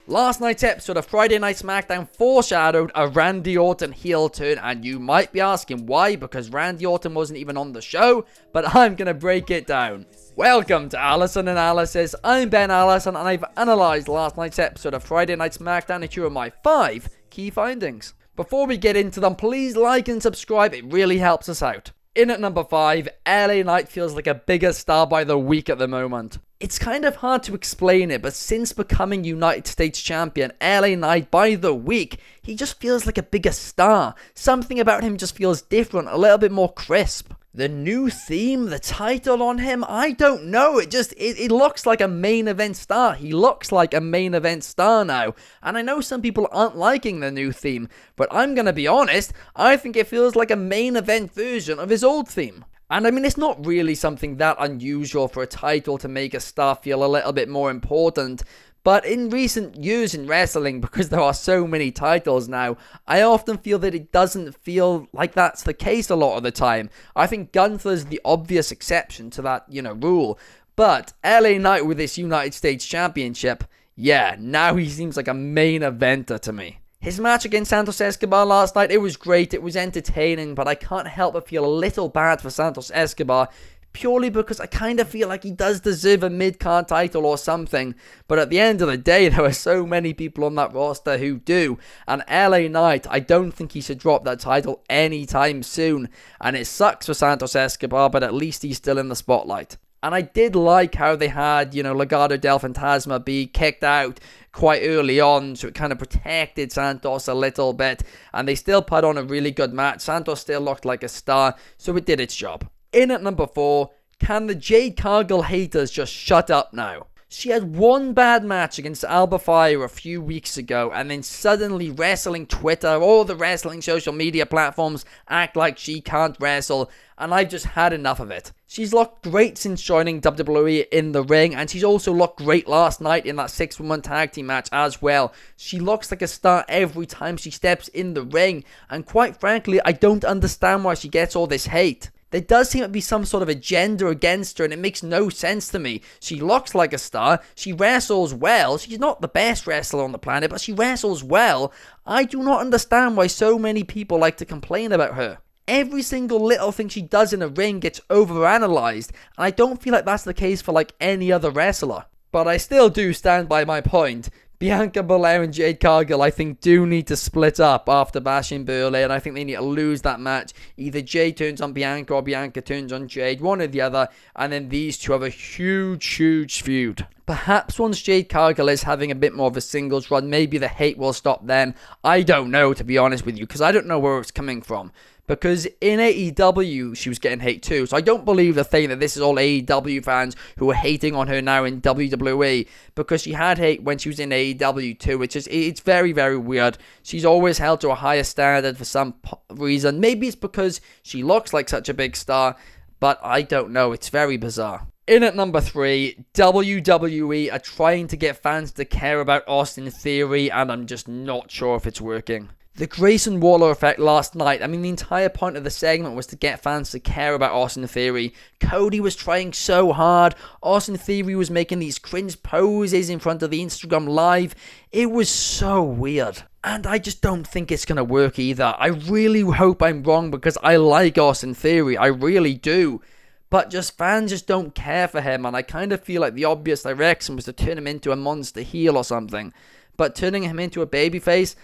Last night's episode of Friday Night SmackDown foreshadowed a Randy Orton heel turn, and you might be asking why, because Randy Orton wasn't even on the show, but I'm gonna break it down. Welcome to Allison Analysis. I'm Ben Allison, and I've analysed last night's episode of Friday Night SmackDown, and here are my 5 key findings. Before we get into them, please like and subscribe, it really helps us out. In at number 5, LA Knight feels like a bigger star by the week at the moment. It's kind of hard to explain it, but since becoming United States Champion, LA Knight by the week, he just feels like a bigger star. Something about him just feels different, a little bit more crisp. The new theme, the title on him, I don't know. It looks like a main event star. He looks like a main event star now. And I know some people aren't liking the new theme, but I'm gonna be honest, I think it feels like a main event version of his old theme. And I mean, it's not really something that unusual for a title to make a star feel a little bit more important. But in recent years in wrestling, because there are so many titles now, I often feel that it doesn't feel like that's the case a lot of the time. I think Gunther's the obvious exception to that, rule. But LA Knight with this United States Championship, yeah, now he seems like a main eventer to me. His match against Santos Escobar last night, it was great, it was entertaining, but I can't help but feel a little bad for Santos Escobar, purely because I kind of feel like he does deserve a mid-card title or something, but at the end of the day, there are so many people on that roster who do, and LA Knight, I don't think he should drop that title anytime soon, and it sucks for Santos Escobar, but at least he's still in the spotlight. And I did like how they had, Legado del Fantasma be kicked out quite early on, so it kind of protected Santos a little bit, and they still put on a really good match. Santos still looked like a star, so it did its job. In at number 4, can the Jade Cargill haters just shut up now? She had one bad match against Alba Fire a few weeks ago, and then suddenly wrestling Twitter, all the wrestling social media platforms act like she can't wrestle, and I've just had enough of it. She's looked great since joining WWE in the ring, and she's also looked great last night in that 6-woman tag team match as well. She looks like a star every time she steps in the ring, and quite frankly, I don't understand why she gets all this hate. There does seem to be some sort of agenda against her, and it makes no sense to me. She looks like a star, she wrestles well, she's not the best wrestler on the planet, but she wrestles well. I do not understand why so many people like to complain about her. Every single little thing she does in a ring gets overanalyzed, and I don't feel like that's the case for any other wrestler. But I still do stand by my point. Bianca Belair and Jade Cargill, I think, do need to split up after Bash in Berlin, and I think they need to lose that match. Either Jade turns on Bianca or Bianca turns on Jade, one or the other, and then these two have a huge feud. Perhaps once Jade Cargill is having a bit more of a singles run, maybe the hate will stop then. I don't know, to be honest with you, because I don't know where it's coming from. Because in AEW, she was getting hate too. So I don't believe the thing that this is all AEW fans who are hating on her now in WWE. Because she had hate when she was in AEW too. It's very weird. She's always held to a higher standard for some reason. Maybe it's because she looks like such a big star. But I don't know. It's very bizarre. In at number 3, WWE are trying to get fans to care about Austin Theory. And I'm just not sure if it's working. The Grayson Waller effect last night, I mean, the entire point of the segment was to get fans to care about Austin Theory. Cody was trying so hard. Austin Theory was making these cringe poses in front of the Instagram Live. It was so weird. And I just don't think it's going to work either. I really hope I'm wrong because I like Austin Theory. I really do. But fans just don't care for him. And I kind of feel like the obvious direction was to turn him into a monster heel or something. But turning him into a babyface,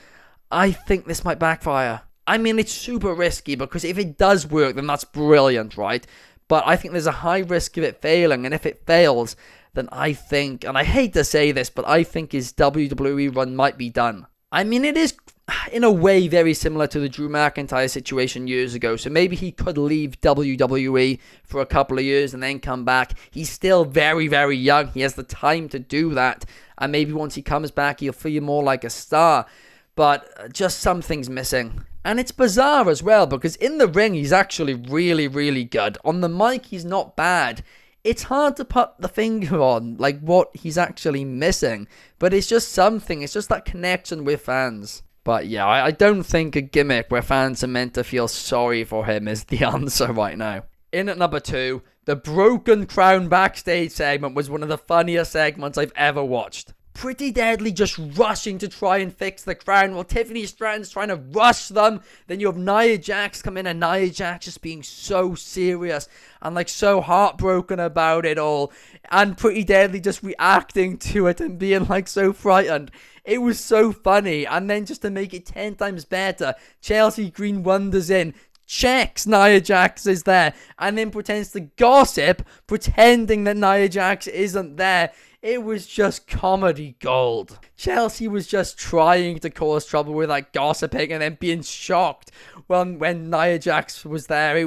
I think this might backfire. I mean, it's super risky because if it does work, then that's brilliant, right? But I think there's a high risk of it failing, and if it fails, then I think, and I hate to say this, but I think his WWE run might be done. I mean, it is, in a way, very similar to the Drew McIntyre situation years ago, so maybe he could leave WWE for a couple of years and then come back. He's still very young. He has the time to do that, and maybe once he comes back, he'll feel more like a star. But just something's missing. And it's bizarre as well, because in the ring, he's actually really good. On the mic, he's not bad. It's hard to put the finger on, what he's actually missing. But it's just something. It's just that connection with fans. But yeah, I don't think a gimmick where fans are meant to feel sorry for him is the answer right now. In at number 2, the Broken Crown backstage segment was one of the funniest segments I've ever watched. Pretty Deadly just rushing to try and fix the crown while Tiffany Stratton's trying to rush them. Then you have Nia Jax come in, and Nia Jax just being so serious and like so heartbroken about it all, and Pretty Deadly just reacting to it and being like so frightened. It was so funny. And then just to make it 10 times better, Chelsea Green wanders in, checks Nia Jax is there, and then pretends to gossip, pretending that Nia Jax isn't there. It was just comedy gold. Chelsea was just trying to cause trouble with that gossiping and then being shocked when Nia Jax was there.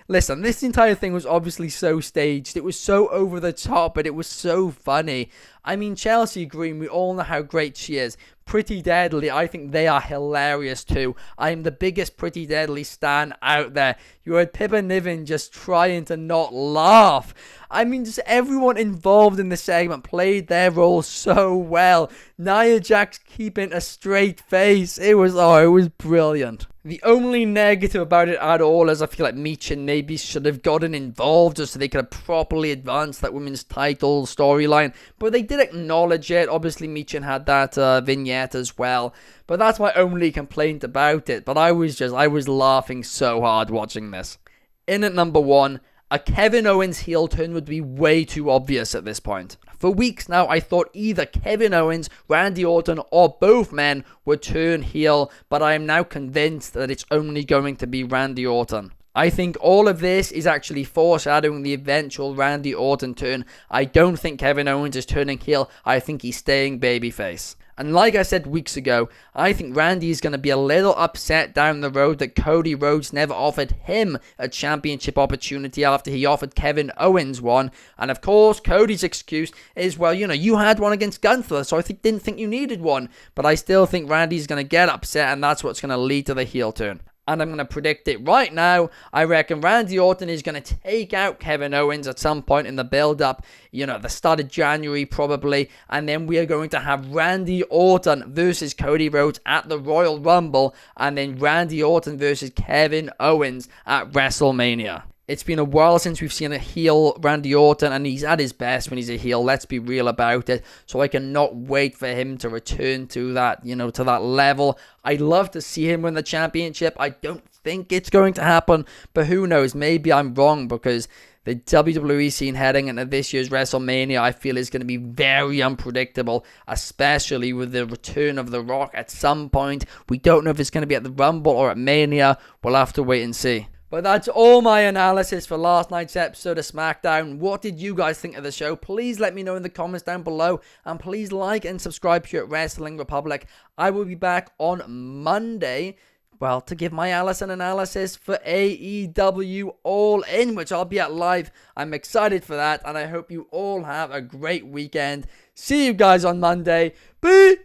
Listen, this entire thing was obviously so staged. It was so over the top, but it was so funny. I mean, Chelsea Green, we all know how great she is. Pretty Deadly, I think they are hilarious too. I am the biggest Pretty Deadly stan out there. You had Pippa Niven just trying to not laugh. I mean, just everyone involved in the segment played their role so well. Nia Jax keeping a straight face. It was brilliant. The only negative about it at all is I feel like Michin maybe should have gotten involved just so they could have properly advanced that women's title storyline. But they did acknowledge it. Obviously, Michin had that vignette as well. But that's my only complaint about it. But I was laughing so hard watching this. In at number 1, a Kevin Owens heel turn would be way too obvious at this point. For weeks now, I thought either Kevin Owens, Randy Orton, or both men would turn heel, but I am now convinced that it's only going to be Randy Orton. I think all of this is actually foreshadowing the eventual Randy Orton turn. I don't think Kevin Owens is turning heel. I think he's staying babyface. And like I said weeks ago, I think Randy is going to be a little upset down the road that Cody Rhodes never offered him a championship opportunity after he offered Kevin Owens one. And of course, Cody's excuse is, well, you had one against Gunther, so I didn't think you needed one. But I still think Randy's going to get upset, and that's what's going to lead to the heel turn. And I'm going to predict it right now. I reckon Randy Orton is going to take out Kevin Owens at some point in the build-up, the start of January probably. And then we are going to have Randy Orton versus Cody Rhodes at the Royal Rumble. And then Randy Orton versus Kevin Owens at WrestleMania. It's been a while since we've seen a heel Randy Orton, and he's at his best when he's a heel. Let's be real about it. So I cannot wait for him to return to that, to that level. I'd love to see him win the championship. I don't think it's going to happen, but who knows? Maybe I'm wrong, because the WWE scene heading into this year's WrestleMania, I feel, is going to be very unpredictable, especially with the return of The Rock at some point. We don't know if it's going to be at the Rumble or at Mania. We'll have to wait and see. But that's all my analysis for last night's episode of SmackDown. What did you guys think of the show? Please let me know in the comments down below. And please like and subscribe here at Wrestling Republic. I will be back on Monday, to give my Allison analysis for AEW All In, which I'll be at live. I'm excited for that, and I hope you all have a great weekend. See you guys on Monday. Peace!